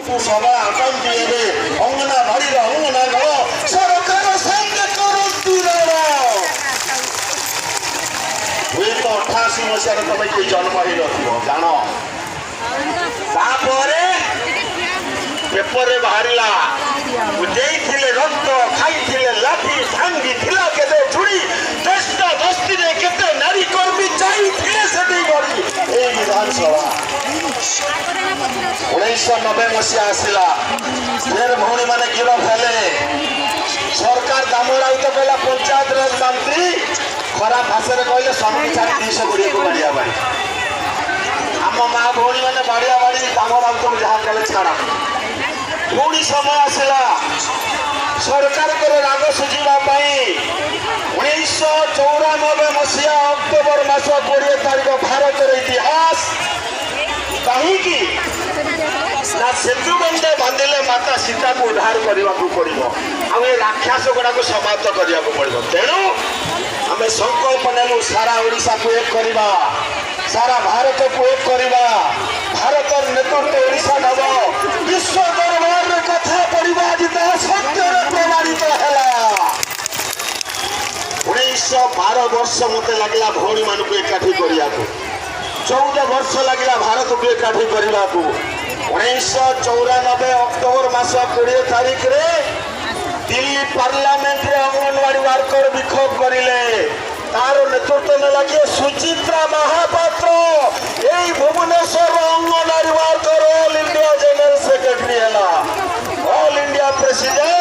ସଭା ଆକାନ୍ତି ଏବେ ଅଙ୍ଗନାବାଡ଼ିର ଅଙ୍ଗନାଗଳ ସରକାର ସାଙ୍ଗେ କରନ୍ତି ହୁଏତ 88 ମସିହାରେ ତମେ କେହି ଜନ୍ମ ହେଇନଥିବ ଜାଣ। ତାପରେ ପେପରରେ ବାହାରିଲା ଦେଇଥିଲେ ରକ୍ତ ଖାଇଥିଲେ ଲାଠି ଭାଙ୍ଗିଥିଲା କେତେ ଛୁରୀ ଦେଶ ଦସ୍ତିରେ କେତେ ନାରୀ କର୍ମୀ ଯାଇଥିଲେ ସେଠି କରି ଏଇ ବିଧାନସଭା 1990 ମସିହା ଆସିଲା ଫେର ଭଉଣୀ ମାନେ ଗିରଫ ହେଲେ। ସରକାର ଦାମ ରାଉତ କହିଲା ପଞ୍ଚାୟତ ରାଜ ମନ୍ତ୍ରୀ ଖରାପ ଭାଷାରେ କହିଲେ ସ୍ୱାମୀ ଛାଡ଼ି 220 ବାଡ଼ିଆ ବାଡ଼ି। ଆମ ମା ଭଉଣୀ ମାନେ ବାଡ଼ିଆ ବାଡ଼ି ଦାମ ରାଉତକୁ ଯାହା କଲେ ଛାଡ଼। ପୁଣି ସମୟ ଆସିଲା ସରକାରଙ୍କର ରାଗ ସୁଝିବା ପାଇଁ 1994 ମସିହା ଅକ୍ଟୋବର ମାସ 20 ତାରିଖ ଭାରତର ଇତିହାସ କାହିଁକି ନା ସେତୁ ବନ୍ଧ ବାନ୍ଧିଲେ ମାତା ସୀତାକୁ ଉଦ୍ଧାର କରିବାକୁ ପଡ଼ିବ ଆଉ ଏ ରାକ୍ଷସ ଗୁଡ଼ାକୁ ସମାପ୍ତ କରିବାକୁ ପଡ଼ିବ। ତେଣୁ ଆମେ ସଂକଳ୍ପ ନେଲୁ ସାରା ଓଡ଼ିଶାକୁ ଏକ କରିବା ସାରା ଭାରତକୁ ଏକ କରିବା ଭାରତର ନେତୃତ୍ୱ ଓଡ଼ିଶା ନେବ ବିଶ୍ୱ ଦରବାରରେ କଥା ପଡ଼ିବ ଆଜି ତାହା ସତ୍ୟରେ ପ୍ରମାଣିତ ହେଲା। 1912 ବର୍ଷ ମତେ ଲାଗିଲା ଭଉଣୀ ମାନଙ୍କୁ ଏକାଠି କରିବାକୁ 14 ବର୍ଷ ଲାଗିଲା ଭାରତକୁ ଏକାଠି କରିବାକୁ। 1994 ଅକ୍ଟୋବର ମାସ 20 ତାରିଖରେ ଦିଲ୍ଲୀ ପାର୍ଲାମେଣ୍ଟରେ ଅଙ୍ଗନବାଡ଼ି ୱାର୍କର ବିକ୍ଷୋଭ କରିଲେ। ତାର ନେତୃତ୍ୱ ନେଲା କିଏ ସୁଚିତ୍ରା ମହାପାତ୍ର ଏଇ Bhubaneswar anganwadi worker all India general secretary ହେଲା। All India president